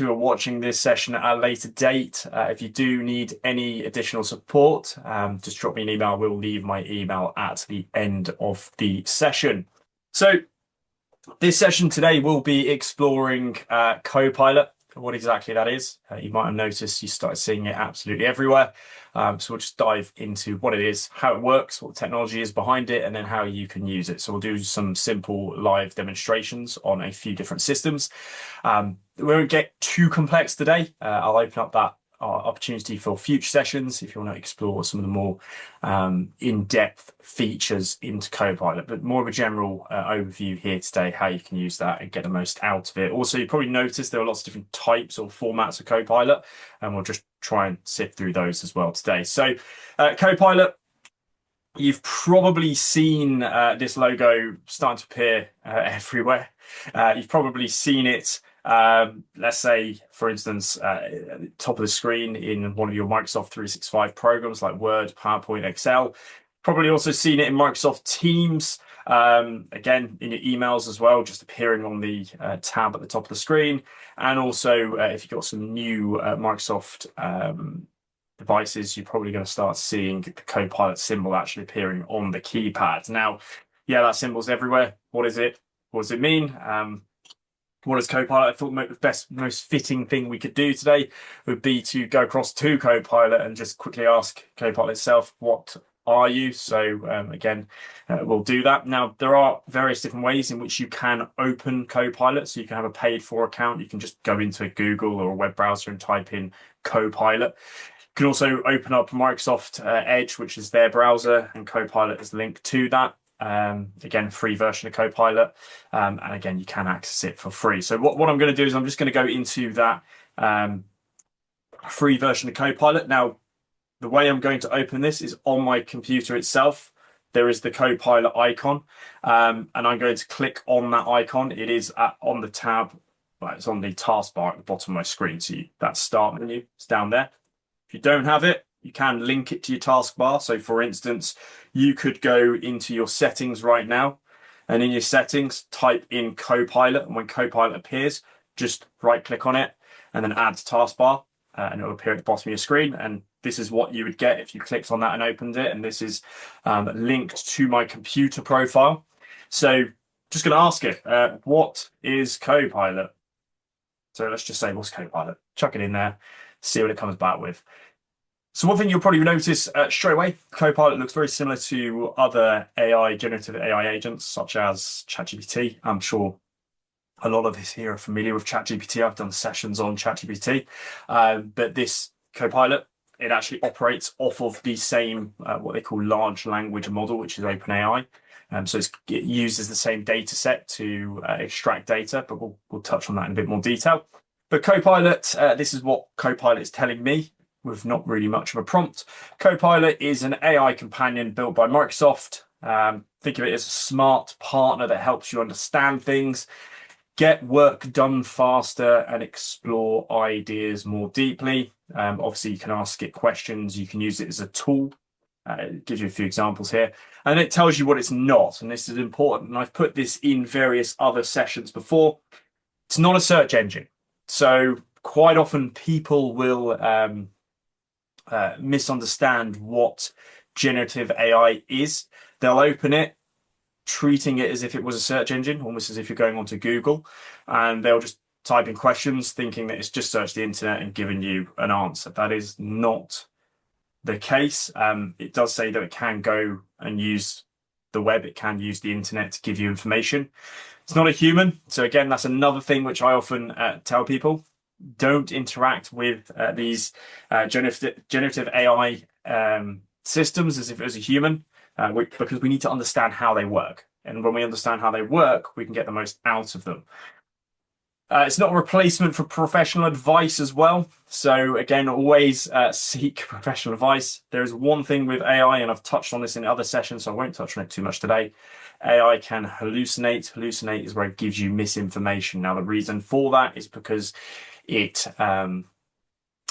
who are watching this session at a later date. If you do need any additional support, just drop me an email. We'll leave my email at the end of the session. So this session today will be exploring Copilot, what exactly that is. You might have noticed you started seeing it absolutely everywhere. So we'll just dive into what it is, how it works, what the technology is behind it, and then how you can use it. So we'll do some simple live demonstrations on a few different systems. We won't get too complex today. I'll open up that opportunity for future sessions if you want to explore some of the more in-depth features into Copilot, but more of a general overview here today, how you can use that and get the most out of it. Also, you probably noticed there are lots of different types or formats of Copilot, and we'll just try and sift through those as well today. So Copilot, you've probably seen this logo starting to appear everywhere. You've probably seen it let's say, for instance, at the top of the screen in one of your Microsoft 365 programs like Word, PowerPoint, Excel. Probably also seen it in Microsoft Teams, again, in your emails as well, just appearing on the tab at the top of the screen. And also, if you've got some new Microsoft devices, you're probably going to start seeing the Copilot symbol actually appearing on the keypad. Now, yeah, that symbol's everywhere. What is it? What does it mean? What is Copilot? I thought the most fitting thing we could do today would be to go across to Copilot and just quickly ask Copilot itself, what are you? So again, we'll do that. Now, there are various different ways in which you can open Copilot. So you can have a paid for account. You can just go into Google or a web browser and type in Copilot. You can also open up Microsoft Edge, which is their browser, and Copilot is linked to that. Again, free version of Copilot, and again, you can access it for free. So what I'm going to do is I'm just going to go into that free version of Copilot. Now, the way I'm going to open this is on my computer itself. There is the Copilot icon, and I'm going to click on that icon. It is on the tab, well, it's on the taskbar at the bottom of my screen. So that start menu, it's down there. If you don't have it, you can link it to your taskbar. So for instance, you could go into your settings right now, and in your settings, type in Copilot. And when Copilot appears, just right click on it and then add to taskbar, and it'll appear at the bottom of your screen. And this is what you would get if you clicked on that and opened it. And this is linked to my computer profile. So just going to ask it, what is Copilot? So let's just say, what's Copilot? Chuck it in there, see what it comes back with. So one thing you'll probably notice straight away, Copilot looks very similar to other generative AI agents, such as ChatGPT. I'm sure a lot of us here are familiar with ChatGPT. I've done sessions on ChatGPT, but this Copilot, it actually operates off of the same, what they call large language model, which is OpenAI. So it uses the same data set to extract data, but we'll touch on that in a bit more detail. But Copilot, this is what Copilot is telling me, with not really much of a prompt. Copilot is an AI companion built by Microsoft. Think of it as a smart partner that helps you understand things, get work done faster, and explore ideas more deeply. Obviously, you can ask it questions. You can use it as a tool. It gives you a few examples here. And it tells you what it's not. And this is important. And I've put this in various other sessions before. It's not a search engine. So quite often people will misunderstand what generative AI is. They'll open it, treating it as if it was a search engine, almost as if you're going onto Google, and they'll just type in questions thinking that it's just searched the internet and given you an answer. That is not the case. It does say that it can go and use the web, it can use the internet to give you information. It's not a human. So again, that's another thing which I often tell people. Don't interact with these generative AI systems as if it was a human, because we need to understand how they work. And when we understand how they work, we can get the most out of them. It's not a replacement for professional advice as well. So again, always seek professional advice. There is one thing with AI, and I've touched on this in other sessions, so I won't touch on it too much today. AI can hallucinate. Hallucinate is where it gives you misinformation. Now, the reason for that is because it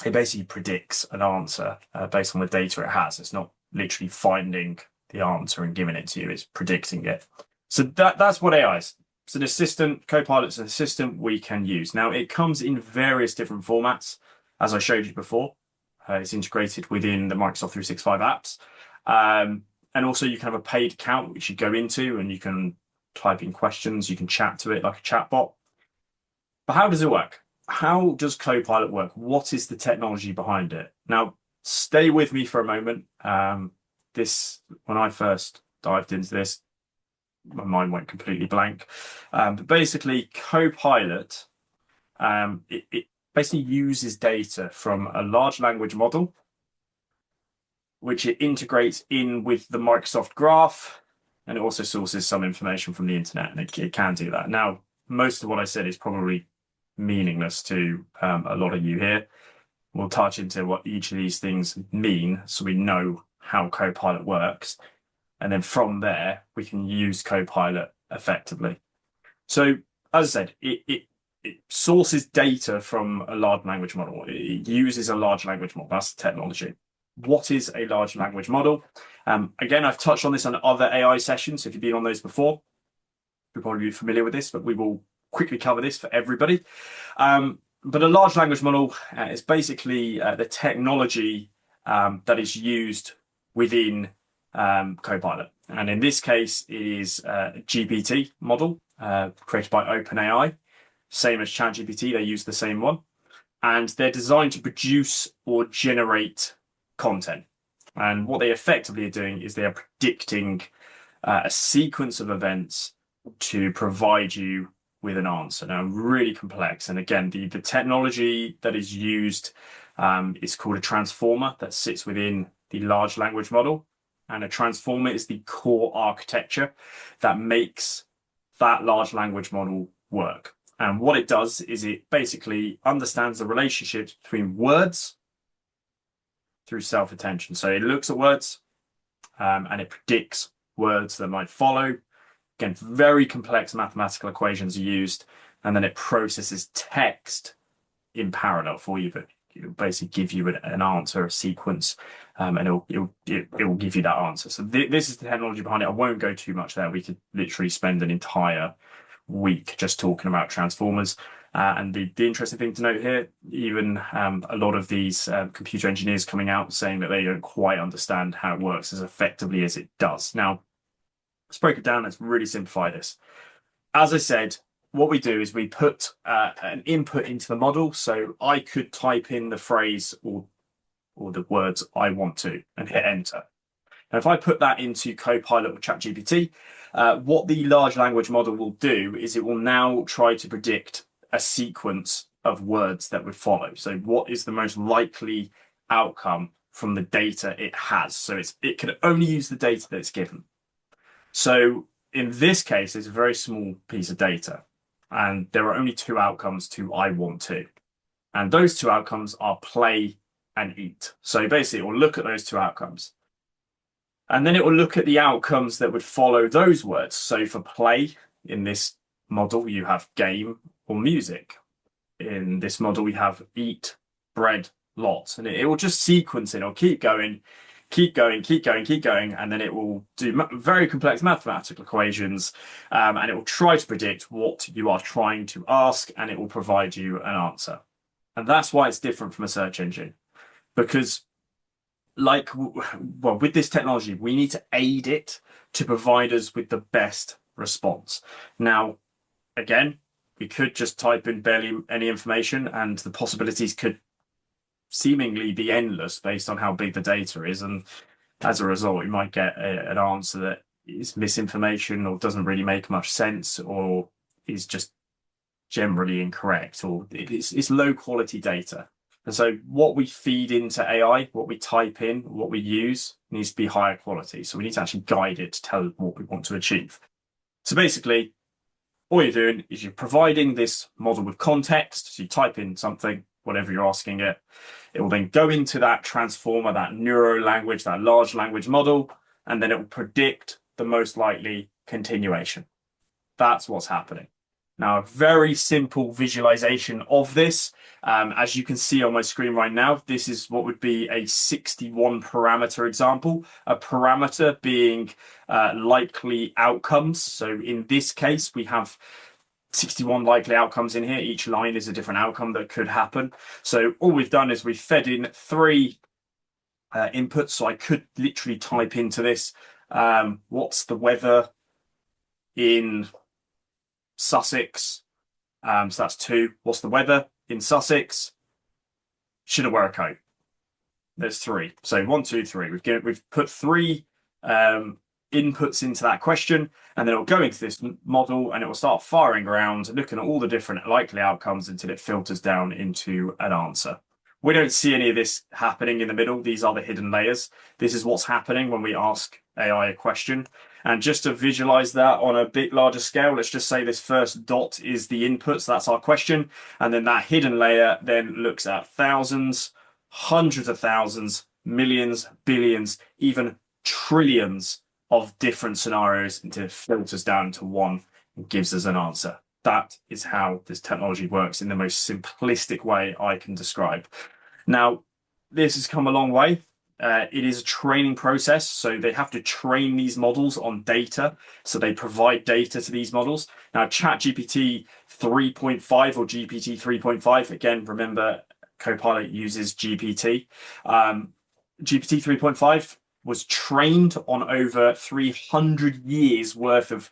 basically predicts an answer based on the data it has. It's not literally finding the answer and giving it to you. It's predicting it. So that's what AI is. it's an assistant. Copilot's an assistant we can use. Now, it comes in various different formats, as I showed you before. It's integrated within the Microsoft 365 apps. And also you can have a paid account, which you go into and you can type in questions. You can chat to it like a chatbot. But how does it work? How does Copilot work? What is the technology behind it? Now, stay with me for a moment. When I first dived into this, my mind went completely blank. But basically, Copilot, it basically uses data from a large language model, which it integrates in with the Microsoft Graph, and it also sources some information from the internet, and it can do that. Now, most of what I said is probably meaningless to a lot of you here. We'll touch into what each of these things mean so we know how Copilot works. And then from there, we can use Copilot effectively. So, as I said, it sources data from a large language model. It uses a large language model. That's the technology. What is a large language model? Again, I've touched on this on other AI sessions. If you've been on those before, you'll probably be familiar with this, but we will quickly cover this for everybody. But a large language model is basically the technology that is used within Copilot. And in this case, it is a GPT model created by OpenAI. Same as ChatGPT, they use the same one. And they're designed to produce or generate content. And what they effectively are doing is they are predicting a sequence of events to provide you with an answer. Now, really complex. And again, the technology that is used is called a transformer that sits within the large language model. And a transformer is the core architecture that makes that large language model work. And what it does is it basically understands the relationships between words through self-attention. So it looks at words and it predicts words that might follow. Again, very complex mathematical equations are used, and then it processes text in parallel for you, but it'll basically give you an answer, a sequence, and it will give you that answer. So this is the technology behind it. I won't go too much there. We could literally spend an entire week just talking about transformers. And the interesting thing to note here, even a lot of these computer engineers coming out saying that they don't quite understand how it works as effectively as it does. Now, let's break it down. Let's really simplify this. As I said, what we do is we put an input into the model. So I could type in the phrase or the words I want to and hit enter. Now, if I put that into Copilot or ChatGPT, what the large language model will do is it will now try to predict a sequence of words that would follow. So what is the most likely outcome from the data it has? So it can only use the data that it's given. So in this case, it's a very small piece of data, and there are only two outcomes to I want to. And those two outcomes are play and eat. So basically, it will look at those two outcomes. And then it will look at the outcomes that would follow those words. So for play, in this model, you have game or music. In this model, we have eat, bread, lots. And it will just sequence it. It'll keep going, keep going, keep going, keep going. And then it will do very complex mathematical equations. And it will try to predict what you are trying to ask, and it will provide you an answer. And that's why it's different from a search engine. Because with this technology, we need to aid it to provide us with the best response. Now, again, we could just type in barely any information and the possibilities could seemingly be endless based on how big the data is. And as a result, you might get an answer that is misinformation or doesn't really make much sense or is just generally incorrect, or it's low quality data. And so what we feed into AI, what we type in, what we use needs to be higher quality. So we need to actually guide it to tell what we want to achieve. So basically, all you're doing is you're providing this model with context. So you type in something, whatever you're asking it. It will then go into that transformer, that neuro language, that large language model, and then it will predict the most likely continuation. That's what's happening. Now, a very simple visualization of this. As you can see on my screen right now, this is what would be a 61 parameter example, a parameter being likely outcomes. So in this case, we have 61 likely outcomes in here. Each line is a different outcome that could happen. So all we've done is we've fed in three inputs. So I could literally type into this, what's the weather in Sussex? So that's 2. What's the weather in Sussex? Should I wear a coat? There's 3. So 1, 2, 3. We've put 3 inputs into that question, and then it'll go into this model and it will start firing around, looking at all the different likely outcomes until it filters down into an answer. We don't see any of this happening in the middle. These are the hidden layers. This is what's happening when we ask AI a question. And just to visualize that on a bit larger scale, let's just say this first dot is the input. So that's our question. And then that hidden layer then looks at thousands, hundreds of thousands, millions, billions, even trillions of different scenarios until it filters down to one and gives us an answer. That is how this technology works in the most simplistic way I can describe. Now, this has come a long way. It is a training process, so they have to train these models on data. So they provide data to these models. Now, ChatGPT 3.5 or GPT 3.5, again, remember, Copilot uses GPT. GPT 3.5 was trained on over 300 years worth of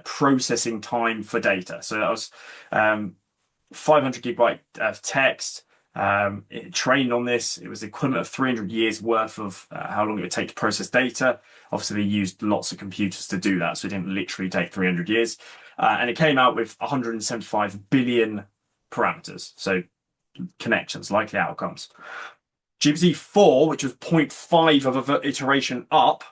processing time for data. So that was 500 gigabyte of text. It trained on this. It was the equivalent of 300 years worth of how long it would take to process data. Obviously, they used lots of computers to do that, so it didn't literally take 300 years. And it came out with 175 billion parameters, so connections, likely outcomes. GPT-4, which was 0.5 of an iteration up,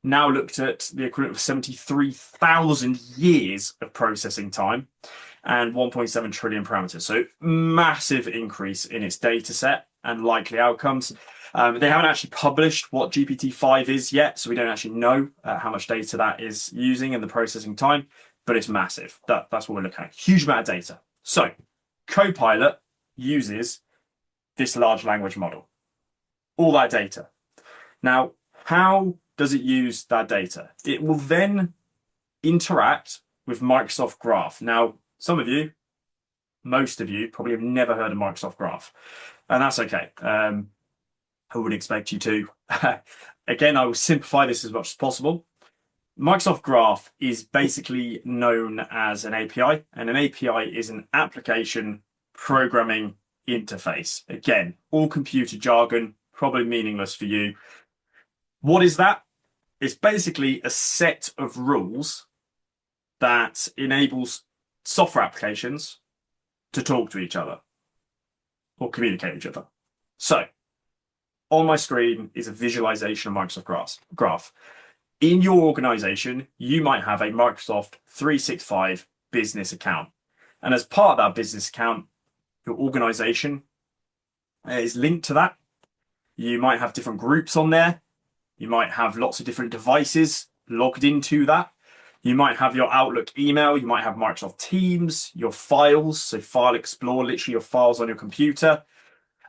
now looked at the equivalent of 73,000 years of processing time and 1.7 trillion parameters. So massive increase in its data set and likely outcomes. They haven't actually published what GPT-5 is yet, so we don't actually know how much data that is using and the processing time, but it's massive. That's what we're looking at. Huge amount of data. So Copilot uses this large language model. All that data. Now, how does it use that data? It will then interact with Microsoft Graph. Now, some of you, most of you, probably have never heard of Microsoft Graph, and that's okay. I would expect you to. Again, I will simplify this as much as possible. Microsoft Graph is basically known as an API, and an API is an application programming interface. Again, all computer jargon, probably meaningless for you. What is that? It's basically a set of rules that enables software applications to talk to each other or communicate with each other. So on my screen is a visualization of Microsoft Graph. In your organization, you might have a Microsoft 365 business account. And as part of that business account, your organization is linked to that. You might have different groups on there. You might have lots of different devices logged into that. You might have your Outlook email. You might have Microsoft Teams, your files. So File Explorer, literally your files on your computer.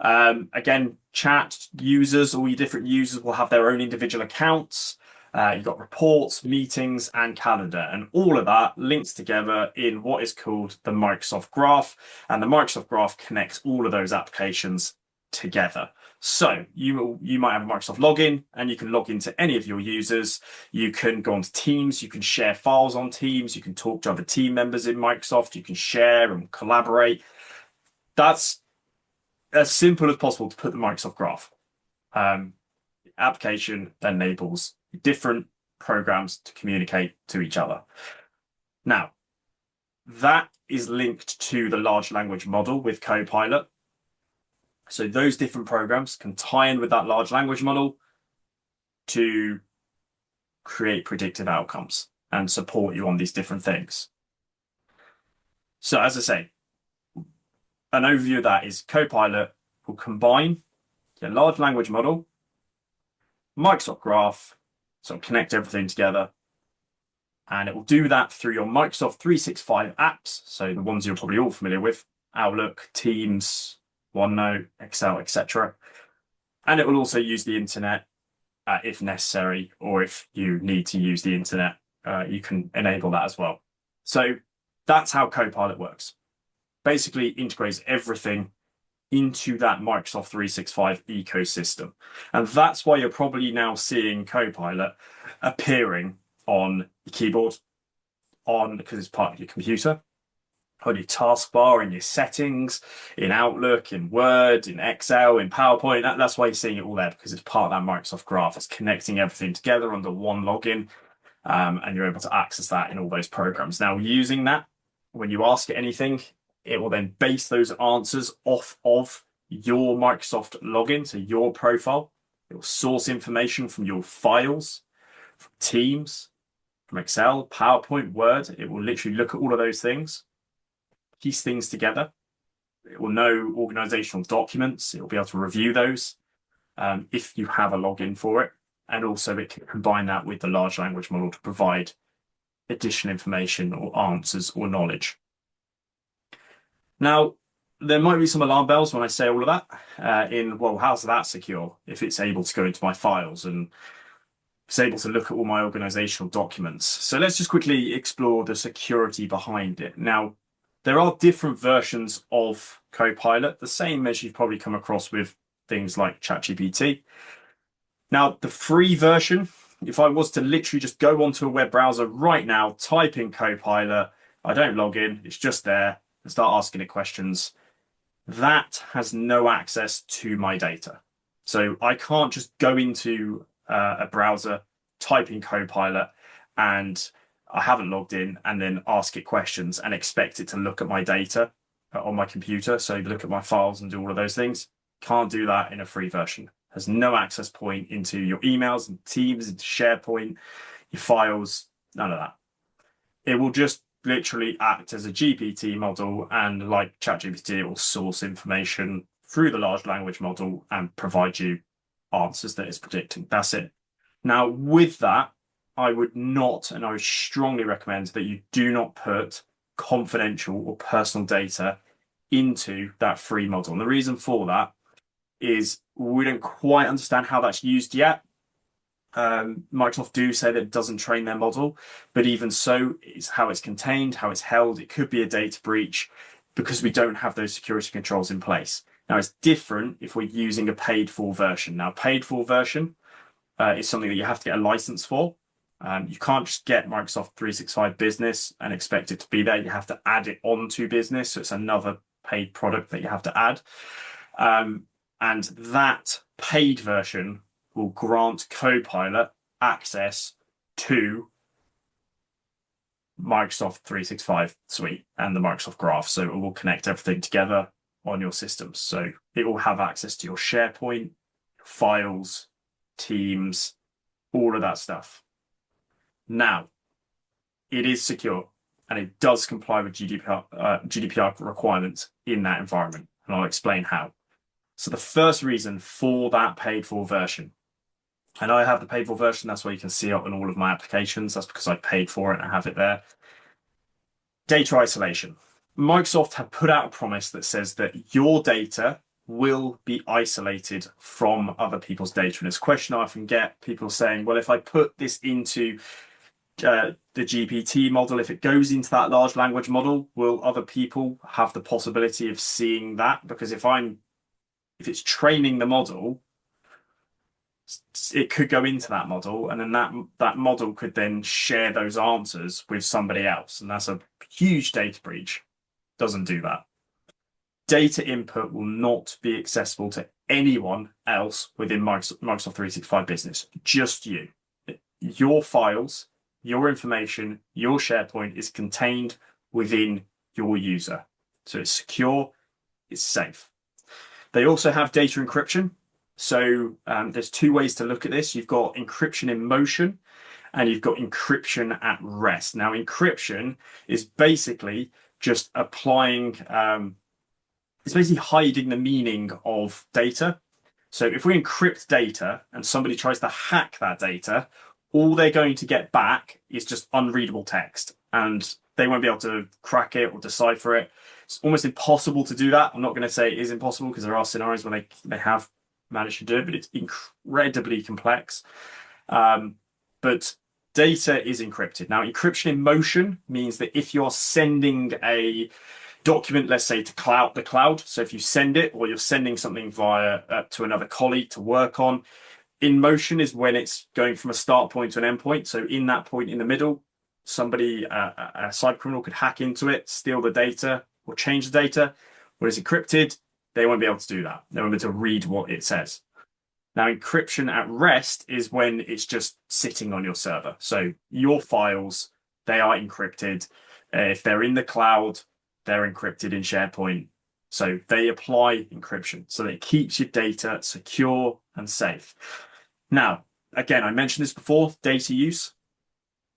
Again, chat users, all your different users will have their own individual accounts. You've got reports, meetings, and calendar. And all of that links together in what is called the Microsoft Graph. And the Microsoft Graph connects all of those applications together. So you might have a Microsoft login and you can log into any of your users. You can go onto Teams, you can share files on Teams, you can talk to other team members in Microsoft, you can share and collaborate. That's as simple as possible to put the Microsoft Graph. Application that enables different programs to communicate to each other. Now, that is linked to the large language model with Copilot. So those different programs can tie in with that large language model to create predictive outcomes and support you on these different things. So as I say, an overview of that is Copilot will combine your large language model, Microsoft Graph, so connect everything together, And it will do that through your Microsoft 365 apps. So the ones you're probably all familiar with, Outlook, Teams, OneNote, Excel, etc. And it will also use the internet if necessary, or if you need to use the internet, you can enable that as well. So that's how Copilot works. Basically integrates everything into that Microsoft 365 ecosystem. And that's why you're probably now seeing Copilot appearing on your keyboard, because it's part of your computer, on your taskbar, in your settings, in Outlook, in Word, in Excel, in PowerPoint. That's why you're seeing it all there, because it's part of that Microsoft graph. It's connecting everything together under one login, and you're able to access that in all those programs. Now, using that, when you ask it anything, it will then base those answers off of your Microsoft login, so your profile. It will source information from your files, from Teams, from Excel, PowerPoint, Word. It will literally look at all of those things, piece things together. It will know organizational documents. It will be able to review those if you have a login for it. And also it can combine that with the large language model to provide additional information or answers or knowledge. Now, there might be some alarm bells when I say all of that well, how's that secure if it's able to go into my files and it's able to look at all my organizational documents? So let's just quickly explore the security behind it. Now, there are different versions of Copilot, the same as you've probably come across with things like ChatGPT. Now, the free version, if I was to literally just go onto a web browser right now, type in Copilot, I don't log in, it's just there, and start asking it questions, that has no access to my data. So I can't just go into a browser, type in Copilot, and I haven't logged in, and then ask it questions and expect it to look at my data on my computer. So look at my files and do all of those things. Can't do that in a free version. Has no access point into your emails and Teams, into SharePoint, your files, none of that. It will just literally act as a GPT model, and like ChatGPT, it will source information through the large language model and provide you answers that it's predicting. That's it. Now, with that, I would not, and I would strongly recommend that you do not put confidential or personal data into that free model. And the reason for that is we don't quite understand how that's used yet. Microsoft do say that it doesn't train their model, but even so, it's how it's contained, how it's held. It could be a data breach because we don't have those security controls in place. Now, it's different if we're using a paid for version. Now, paid for version is something that you have to get a license for. You can't just get Microsoft 365 Business and expect it to be there. You have to add it onto Business. So it's another paid product that you have to add. And that paid version will grant Copilot access to Microsoft 365 suite and the Microsoft Graph. So it will connect everything together on your systems. So it will have access to your SharePoint, files, Teams, all of that stuff. Now, it is secure and it does comply with GDPR requirements in that environment. And I'll explain how. So the first reason for that paid for version, and I have the paid for version, that's why you can see it on all of my applications. That's because I paid for it and I have it there. Data isolation. Microsoft have put out a promise that says that your data will be isolated from other people's data. And it's a question I often get, people saying, well, if I put this into the GPT model, if it goes into that large language model, will other people have the possibility of seeing that? Because if it's training the model, it could go into that model, and then that model could then share those answers with somebody else, and that's a huge data breach. Doesn't do that. Data input will not be accessible to anyone else within Microsoft 365 Business, just you. Your files, your information, your SharePoint is contained within your user. So it's secure, it's safe. They also have data encryption. So there's two ways to look at this. You've got encryption in motion and you've got encryption at rest. Now, encryption is basically just applying, it's basically hiding the meaning of data. So if we encrypt data and somebody tries to hack that data, all they're going to get back is just unreadable text, and they won't be able to crack it or decipher it. It's almost impossible to do that. I'm not going to say it is impossible because there are scenarios where they have managed to do it, but it's incredibly complex. But data is encrypted. Now, encryption in motion means that if you're sending a document, let's say to the cloud, so if you send it or you're sending something via to another colleague to work on, in motion is when it's going from a start point to an end point. So in that point in the middle, somebody, a cyber criminal could hack into it, steal the data or change the data. When it's encrypted, they won't be able to do that. They won't be able to read what it says. Now, encryption at rest is when it's just sitting on your server. So your files, they are encrypted. If they're in the cloud, they're encrypted in SharePoint. So they apply encryption. So that it keeps your data secure and safe. Now, again, I mentioned this before, data use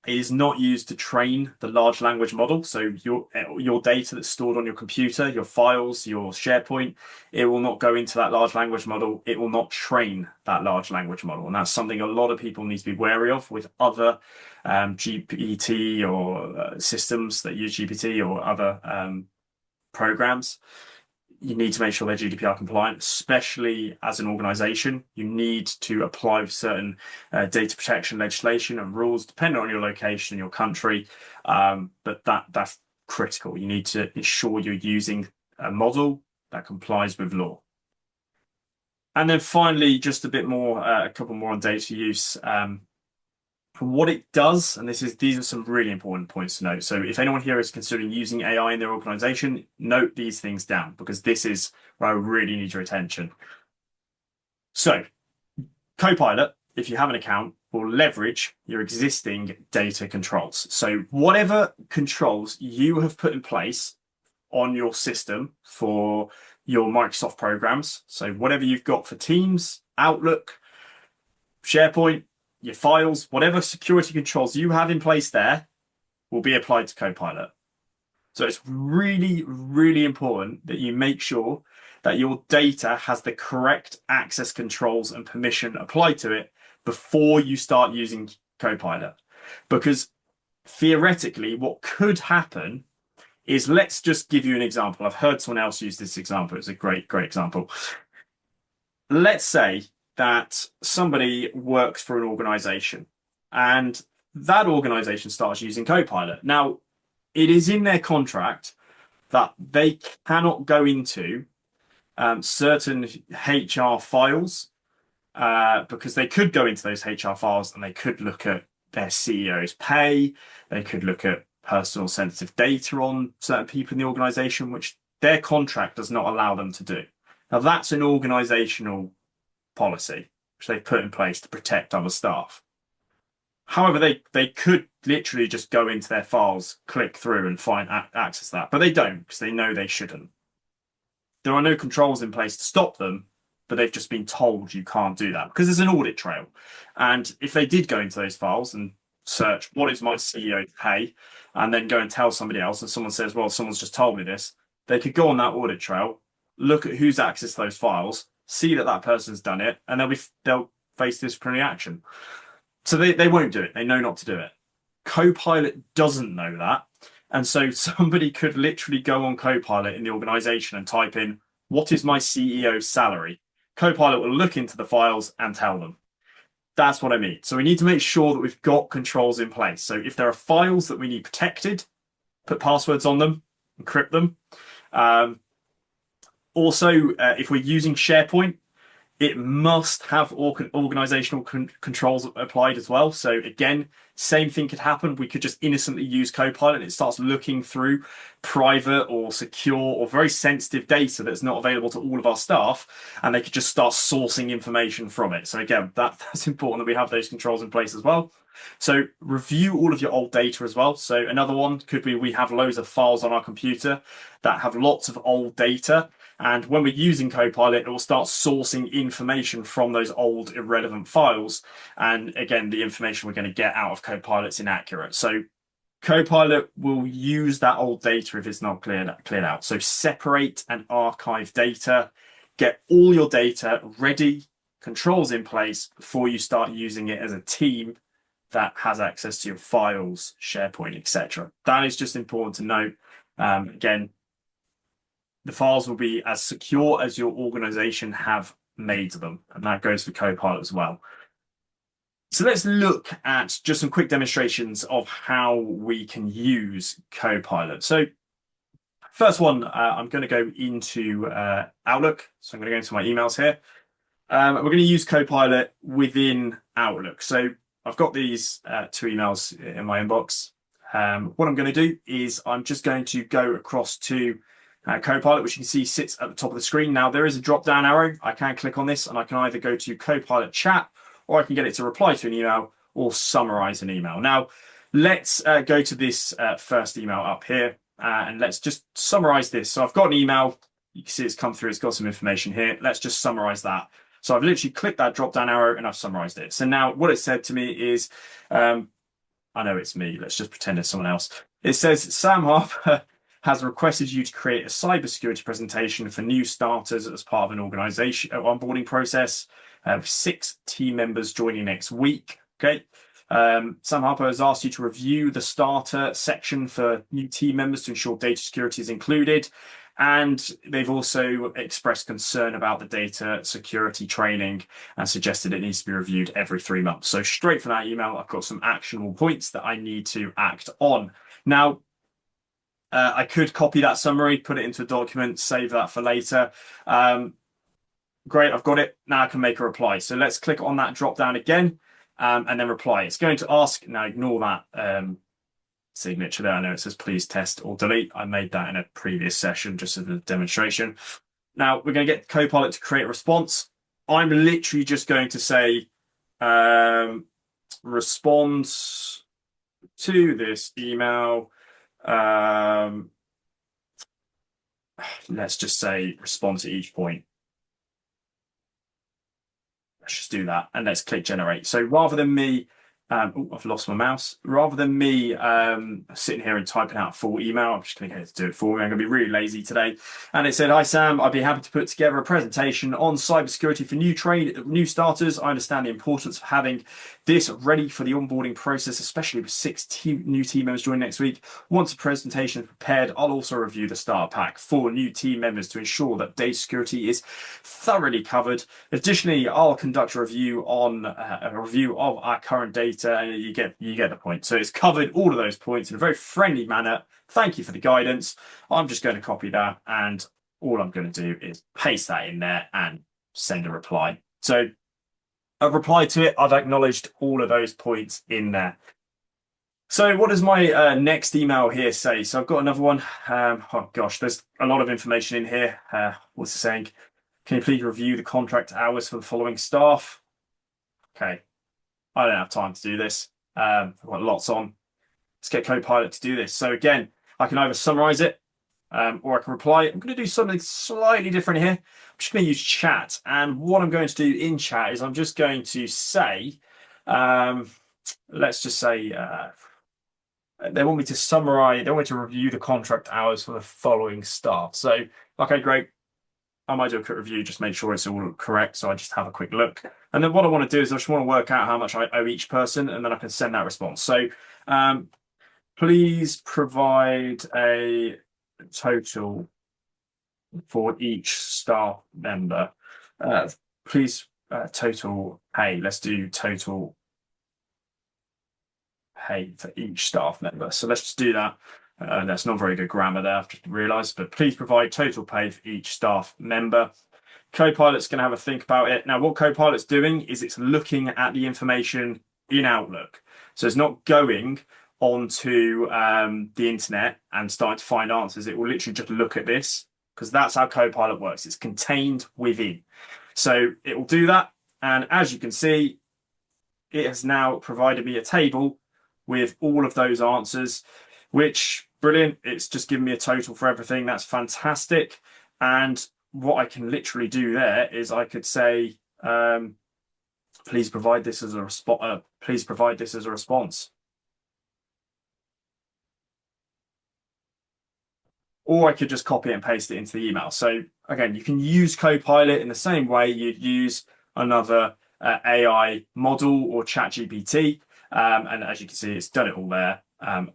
is not used to train the large language model. So your data that's stored on your computer, your files, your SharePoint, it will not go into that large language model. It will not train that large language model. And that's something a lot of people need to be wary of with other GPT or systems that use GPT or other programs. You need to make sure they're GDPR compliant, especially as an organization. You need to apply certain data protection legislation and rules, depending on your location and your country. But that's critical. You need to ensure you're using a model that complies with law. And then finally, just a bit more, a couple more on data use. What it does, and these are some really important points to note. So if anyone here is considering using AI in their organization, note these things down because this is where I really need your attention. So Copilot, if you have an account, will leverage your existing data controls. So whatever controls you have put in place on your system for your Microsoft programs, so whatever you've got for Teams, Outlook, SharePoint, your files, whatever security controls you have in place there will be applied to Copilot. So it's really, really important that you make sure that your data has the correct access controls and permission applied to it before you start using Copilot. Because theoretically, what could happen is, let's just give you an example. I've heard someone else use this example. It's a great, great example. Let's say that somebody works for an organization and that organization starts using Copilot. Now, it is in their contract that they cannot go into certain HR files because they could go into those HR files and they could look at their CEO's pay. They could look at personal sensitive data on certain people in the organization, which their contract does not allow them to do. Now, that's an organizational policy which they put in place to protect other staff. However, they could literally just go into their files, click through and find access that, but they don't because they know they shouldn't. There are no controls in place to stop them, but they've just been told you can't do that because there's an audit trail. And if they did go into those files and search what is my CEO pay and then go and tell somebody else and someone says, well, someone's just told me this, they could go on that audit trail, look at who's accessed those files, see that that person's done it, and they'll face disciplinary action. So they won't do it. They know not to do it. Copilot doesn't know that. And so somebody could literally go on Copilot in the organization and type in, what is my CEO's salary? Copilot will look into the files and tell them. That's what I mean. So we need to make sure that we've got controls in place. So if there are files that we need protected, put passwords on them, encrypt them. Also, if we're using SharePoint, it must have organizational controls applied as well. So again, same thing could happen. We could just innocently use Copilot and it starts looking through private or secure or very sensitive data that's not available to all of our staff, and they could just start sourcing information from it. So again, that's important that we have those controls in place as well. So review all of your old data as well. So another one could be we have loads of files on our computer that have lots of old data. And when we're using Copilot, it will start sourcing information from those old irrelevant files. And again, the information we're going to get out of Copilot's inaccurate. So Copilot will use that old data if it's not cleared out. So separate and archive data, get all your data ready, controls in place before you start using it as a team that has access to your files, SharePoint, etc. That is just important to note. Again, the files will be as secure as your organization have made them, and that goes for Copilot as well. So let's look at just some quick demonstrations of how we can use Copilot. So first one, I'm going to go into Outlook. So I'm going to go into my emails here. We're going to use Copilot within Outlook. So I've got these two emails in my inbox. What I'm going to do is I'm just going to go across to Copilot, which you can see sits at the top of the screen. Now, there is a drop-down arrow. I can click on this and I can either go to Copilot chat, or I can get it to reply to an email or summarize an email. Now, let's go to this first email up here and let's just summarize this. So I've got an email. You can see it's come through. It's got some information here. Let's just summarize that. So I've literally clicked that drop-down arrow and I've summarized it. So now what it said to me is, I know it's me. Let's just pretend it's someone else. It says, Sam Harper has requested you to create a cybersecurity presentation for new starters as part of an organization onboarding process. 6 team members joining next week. Okay. Sam Harper has asked you to review the starter section for new team members to ensure data security is included. And they've also expressed concern about the data security training and suggested it needs to be reviewed every 3 months. So straight from that email, I've got some actionable points that I need to act on. Now, I could copy that summary, put it into a document, save that for later. Great, I've got it. Now I can make a reply. So let's click on that drop down again and then reply. It's going to ask, now ignore that signature there. I know it says please test or delete. I made that in a previous session just as a demonstration. Now we're going to get Copilot to create a response. I'm literally just going to say response to this email. Let's just say respond to each point. Let's just do that and let's click generate. So rather than me, I've lost my mouse. Rather than me sitting here and typing out a full email, I'm just going to get it to do it for me. I'm going to be really lazy today. And it said, hi, Sam, I'd be happy to put together a presentation on cybersecurity for new starters. I understand the importance of having this ready for the onboarding process, especially with 6 new team members joining next week. Once the presentation is prepared, I'll also review the starter pack for new team members to ensure that data security is thoroughly covered. Additionally, I'll conduct a review of our current data. And you get the point. So it's covered all of those points in a very friendly manner. Thank you for the guidance. I'm just going to copy that, and all I'm going to do is paste that in there and send a reply. So I've replied to it. I've acknowledged all of those points in there. So what does my next email here say? So I've got another one. Oh gosh, there's a lot of information in here. What's it saying? Can you please review the contract hours for the following staff? Okay. I don't have time to do this. I've got lots on. Let's get Copilot to do this. So again, I can either summarize it or I can reply. I'm going to do something slightly different here. I'm just going to use chat. And what I'm going to do in chat is I'm just going to say, let's just say, they want me to summarize, they want me to review the contract hours for the following staff. So, okay, great. I might do a quick review, just make sure it's all correct. So I just have a quick look. And then what I want to do is I just want to work out how much I owe each person, and then I can send that response. So please provide a total for each staff member. Please total pay. Let's do total pay for each staff member. So let's just do that. That's not very good grammar there, I've just realised, but please provide total pay for each staff member. Copilot's going to have a think about it. Now, what Copilot's doing is it's looking at the information in Outlook. So it's not going onto the internet and starting to find answers. It will literally just look at this, because that's how Copilot works. It's contained within. So it will do that. And as you can see, it has now provided me a table with all of those answers, which brilliant. It's just given me a total for everything. That's fantastic. And what I can literally do there is I could say, please provide this as a please provide this as a response. Or I could just copy and paste it into the email. So again, you can use Copilot in the same way you'd use another AI model or ChatGPT. And as you can see, it's done it all there. I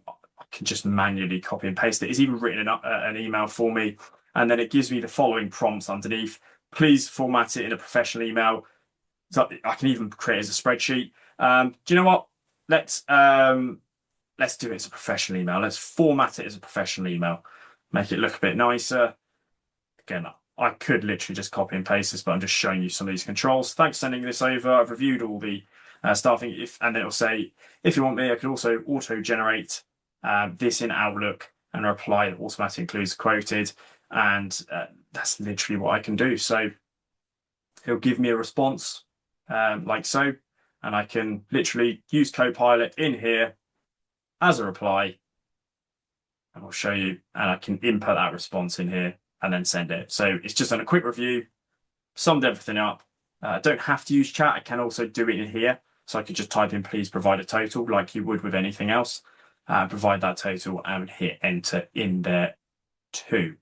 can just manually copy and paste it. It's even written an email for me. And then it gives me the following prompts underneath. Please format it in a professional email. So I can even create it as a spreadsheet. Do you know what? Let's do it as a professional email. Let's format it as a professional email. Make it look a bit nicer. Again, I could literally just copy and paste this, but I'm just showing you some of these controls. Thanks for sending this over. I've reviewed all the staffing, and then it'll say, if you want me, I can also auto-generate this in Outlook and reply that automatically includes quoted. And that's literally what I can do. So it'll give me a response like so, and I can literally use Copilot in here as a reply, and I'll show you, and I can input that response in here and then send it. So it's just done a quick review, summed everything up. I don't have to use chat. I can also do it in here. So I could just type in, please provide a total like you would with anything else. Provide that total and hit enter in there too.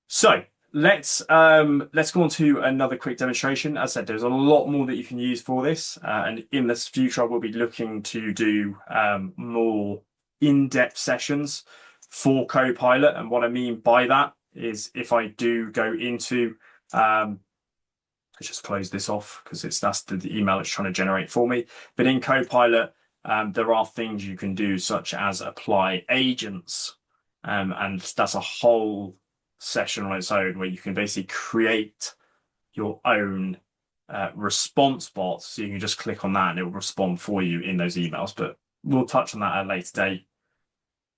So let's go on to another quick demonstration. As I said, there's a lot more that you can use for this. And in the future, I will be looking to do more in-depth sessions for Copilot. And what I mean by that is if I do go into, let's just close this off because that's the email it's trying to generate for me. But in Copilot, there are things you can do such as apply agents. And that's a whole session on its own where you can basically create your own response bot. So you can just click on that and it will respond for you in those emails. But we'll touch on that at a later date.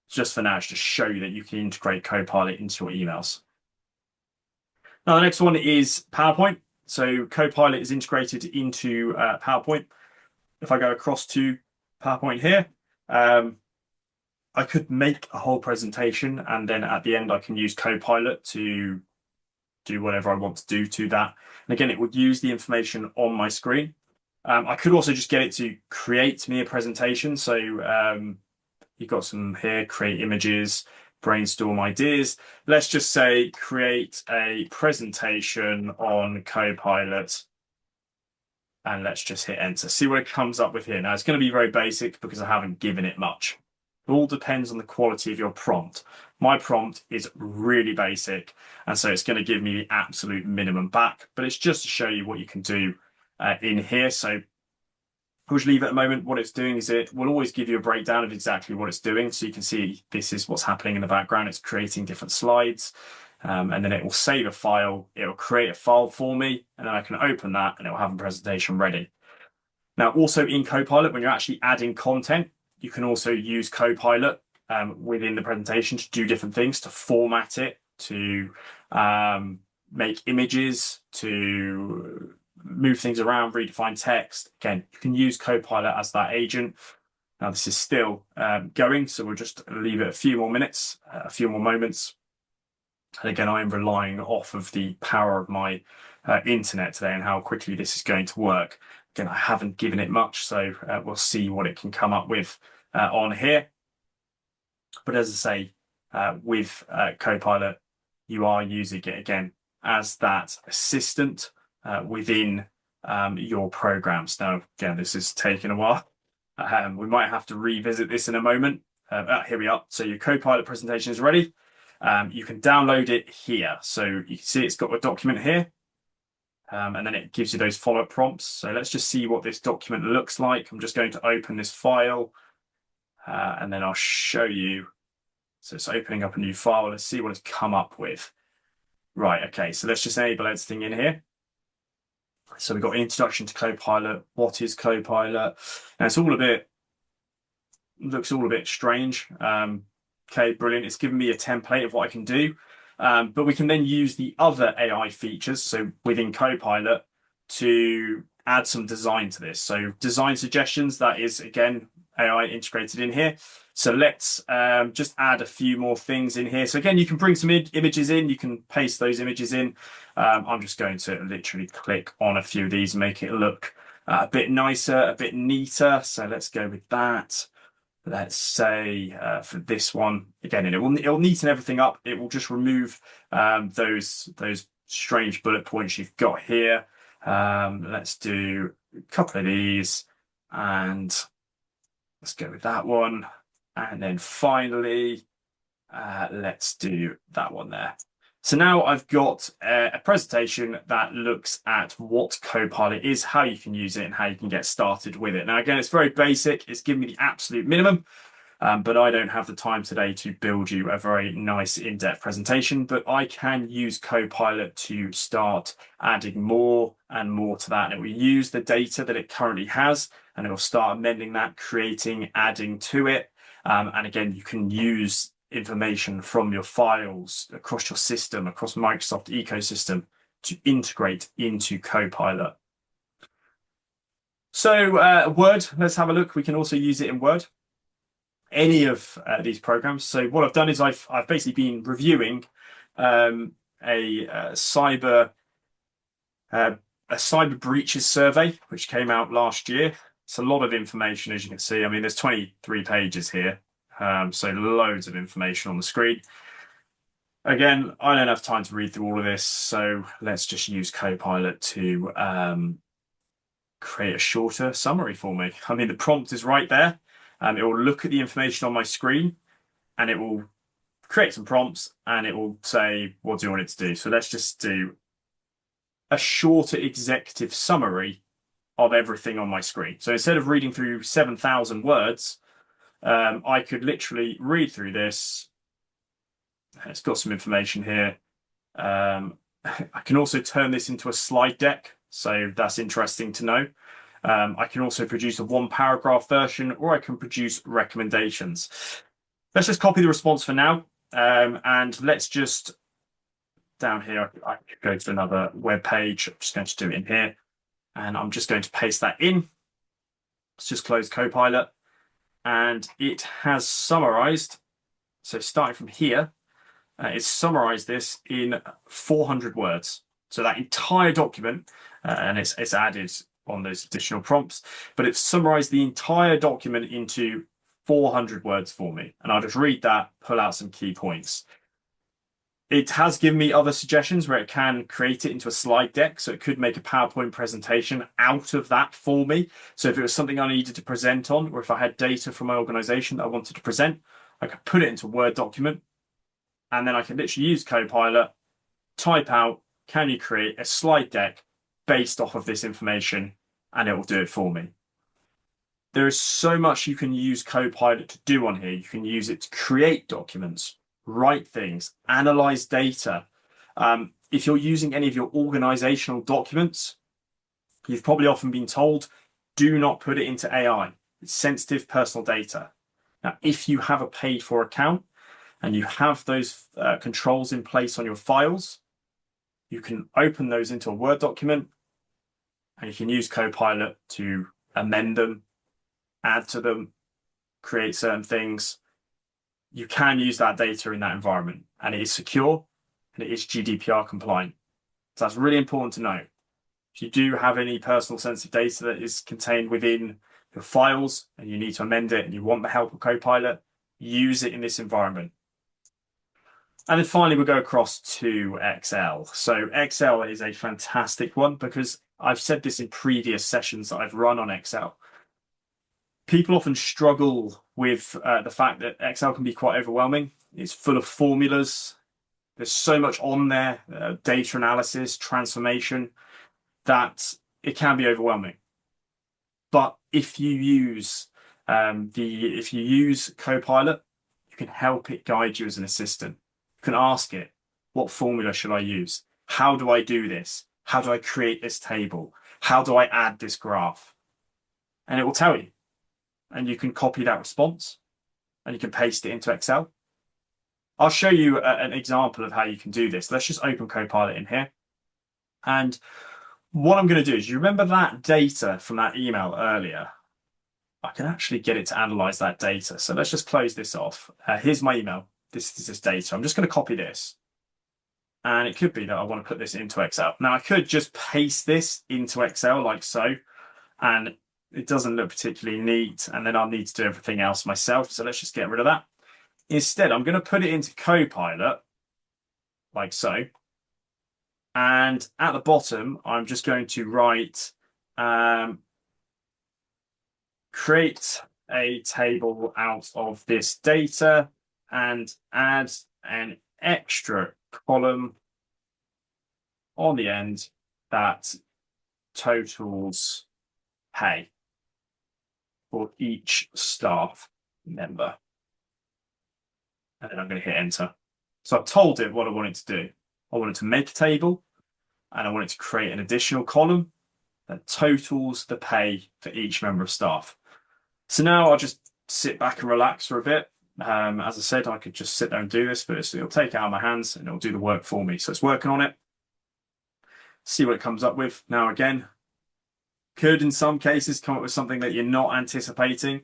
Just for now, it's to show you that you can integrate Copilot into your emails. Now, the next one is PowerPoint. So Copilot is integrated into PowerPoint. If I go across to PowerPoint here, I could make a whole presentation, and then at the end, I can use Copilot to do whatever I want to do to that. And again, it would use the information on my screen. I could also just get it to create me a presentation. So you've got some here, create images, brainstorm ideas. Let's just say create a presentation on Copilot. And let's just hit enter. See what it comes up with here. Now, it's going to be very basic because I haven't given it much. It all depends on the quality of your prompt. My prompt is really basic, and so it's going to give me the absolute minimum back, but it's just to show you what you can do in here. So we'll just leave it a moment. What it's doing is it will always give you a breakdown of exactly what it's doing. So you can see this is what's happening in the background. It's creating different slides, and then it will save a file. It will create a file for me, and then I can open that and it will have a presentation ready. Now, also in Copilot, when you're actually adding content, you can also use Copilot within the presentation to do different things, to format it, to make images, to move things around, redefine text. Again, you can use Copilot as that agent. Now, this is still going, so we'll just leave it a few more minutes, a few more moments. And again, I am relying off of the power of my internet today and how quickly this is going to work. Again, I haven't given it much, so we'll see what it can come up with on here. But as I say, with Copilot, you are using it again as that assistant within your programs. Now, again, this is taking a while. We might have to revisit this in a moment. Here we are. So your Copilot presentation is ready. You can download it here. So you can see it's got a document here. And then it gives you those follow-up prompts. So let's just see what this document looks like. I'm just going to open this file and then I'll show you. So it's opening up a new file. Let's see what it's come up with. Right, okay, so let's just enable editing in here. So we've got an introduction to Copilot. What is Copilot? And it's all a bit, looks all a bit strange. Okay, brilliant. It's given me a template of what I can do. But we can then use the other AI features, so within Copilot, to add some design to this. So design suggestions, that is, again, AI integrated in here. So let's just add a few more things in here. So again, you can bring some images in, you can paste those images in. I'm just going to literally click on a few of these and make it look a bit nicer, a bit neater. So let's go with that. Let's say for this one, again, and it will neaten everything up. It will just remove those strange bullet points you've got here. Let's do a couple of these, and Let's go with that one. And then finally, let's do that one there. So now I've got a presentation that looks at what Copilot is, how you can use it, and how you can get started with it. Now, again, it's very basic. It's giving me the absolute minimum, but I don't have the time today to build you a very nice in-depth presentation. But I can use Copilot to start adding more and more to that. And it will use the data that it currently has, and it will start amending that, creating, adding to it. And again, you can use information from your files across your system, across Microsoft ecosystem to integrate into Copilot. So Word, let's have a look. We can also use it in Word, any of these programs. So what I've done is I've basically been reviewing a cyber breaches survey, which came out last year. It's a lot of information, as you can see. I mean, there's 23 pages here. So loads of information on the screen. Again, I don't have time to read through all of this, so let's just use Copilot to create a shorter summary for me. I mean, the prompt is right there. It will look at the information on my screen, and it will create some prompts, and it will say, what do you want it to do? So let's just do a shorter executive summary of everything on my screen. So instead of reading through 7,000 words, I could literally read through this. It's got some information here. I can also turn this into a slide deck, so that's interesting to know. I can also produce a one-paragraph version, or I can produce recommendations. Let's just copy the response for now, and let's just, down here, I could go to another web page. I'm just going to do it in here, and I'm just going to paste that in. Let's just close Copilot. And it has summarized, so starting from here, it's summarized this in 400 words. So that entire document, and it's added on those additional prompts, but it's summarized the entire document into 400 words for me. And I'll just read that, pull out some key points. It has given me other suggestions where it can create it into a slide deck. So it could make a PowerPoint presentation out of that for me. So if it was something I needed to present on, or if I had data from my organization that I wanted to present, I could put it into a Word document. And then I can literally use Copilot, type out, can you create a slide deck based off of this information? And it will do it for me. There is so much you can use Copilot to do on here. You can use it to create documents, write things, analyze data. If you're using any of your organizational documents, you've probably often been told, do not put it into AI. It's sensitive personal data. Now, if you have a paid for account and you have those controls in place on your files, you can open those into a Word document, and you can use Copilot to amend them, add to them, create certain things. You can use that data in that environment, and it is secure and it is GDPR compliant. So that's really important to know. If you do have any personal sensitive data that is contained within your files and you need to amend it and you want the help of Copilot, use it in this environment. And then finally, we'll go across to Excel. So Excel is a fantastic one because I've said this in previous sessions that I've run on Excel. People often struggle with the fact that Excel can be quite overwhelming. It's full of formulas. There's so much on there, data analysis, transformation, that it can be overwhelming. But if you use Copilot, you can help it guide you as an assistant. You can ask it, what formula should I use? How do I do this? How do I create this table? How do I add this graph? And it will tell you. And you can copy that response and you can paste it into Excel. I'll show you an example of how you can do this. Let's just open Copilot in here. And what I'm going to do is, you remember that data from that email earlier? I can actually get it to analyze that data. So let's just close this off. Here's my email. This is this data. I'm just going to copy this. And it could be that I want to put this into Excel. Now, I could just paste this into Excel like so, and it doesn't look particularly neat, and then I'll need to do everything else myself. So let's just get rid of that. Instead, I'm going to put it into Copilot like so. And at the bottom, I'm just going to write create a table out of this data and add an extra column on the end that totals pay for each staff member. And then I'm going to hit enter. So I've told it what I want it to do. I want it to make a table and I want it to create an additional column that totals the pay for each member of staff. So now I'll just sit back and relax for a bit. As I said, I could just sit there and do this, but it'll take it out of my hands and it'll do the work for me. So it's working on it. See what it comes up with. Now, again, could in some cases come up with something that you're not anticipating.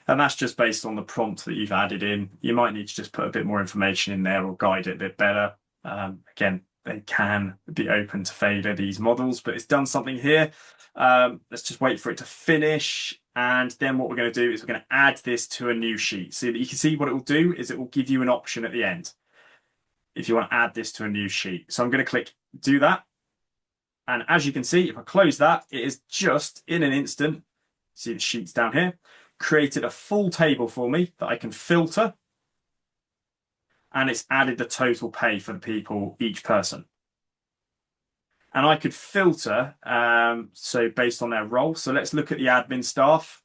And that's just based on the prompt that you've added in. You might need to just put a bit more information in there or guide it a bit better. Again, they can be open to failure, these models, but it's done something here. Let's just wait for it to finish. And then what we're going to do is we're going to add this to a new sheet. So that you can see what it will do is it will give you an option at the end if you want to add this to a new sheet. So I'm going to click do that. And as you can see, if I close that, it is just in an instant, see the sheets down here, created a full table for me that I can filter. And it's added the total pay for the people, each person. And I could filter, so based on their role. So let's look at the admin staff.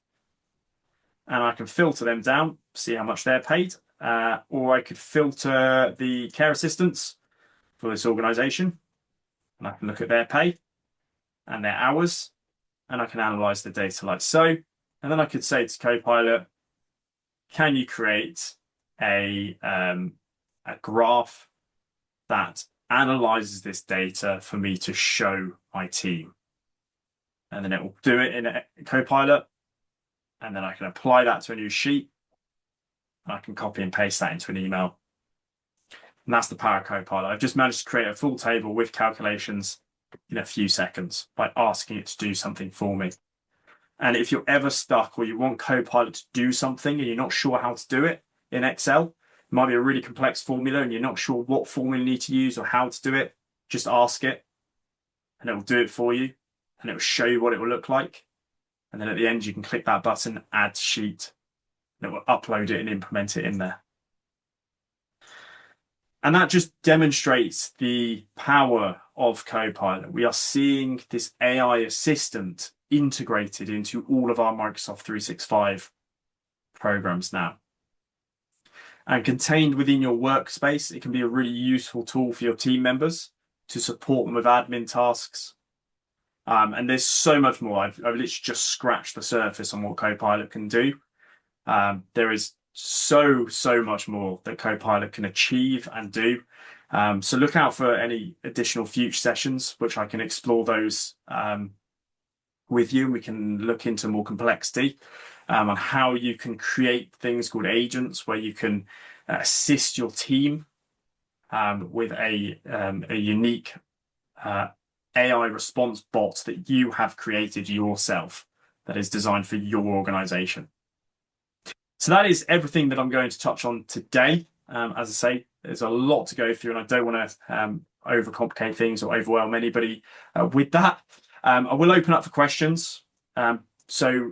And I can filter them down, see how much they're paid. Or I could filter the care assistants for this organization. And I can look at their pay and their hours. And I can analyze the data like so. And then I could say to Copilot, can you create a graph that analyzes this data for me to show my team? And then it will do it in a Copilot. And then I can apply that to a new sheet. And I can copy and paste that into an email. And that's the power of Copilot. I've just managed to create a full table with calculations in a few seconds by asking it to do something for me. And if you're ever stuck or you want Copilot to do something and you're not sure how to do it in Excel, it might be a really complex formula and you're not sure what formula you need to use or how to do it, just ask it and it will do it for you and it will show you what it will look like. And then at the end, you can click that button, add sheet, and it will upload it and implement it in there. And that just demonstrates the power of Copilot. We are seeing this AI assistant integrated into all of our Microsoft 365 programs now. And contained within your workspace, it can be a really useful tool for your team members to support them with admin tasks. And there's so much more. I've literally just scratched the surface on what Copilot can do. There is so much more that Copilot can achieve and do. So look out for any additional future sessions, which I can explore those with you. We can look into more complexity on how you can create things called agents, where you can assist your team with a unique AI response bot that you have created yourself that is designed for your organization. So that is everything that I'm going to touch on today. As I say, there's a lot to go through and I don't want to overcomplicate things or overwhelm anybody with that. I will open up for questions. So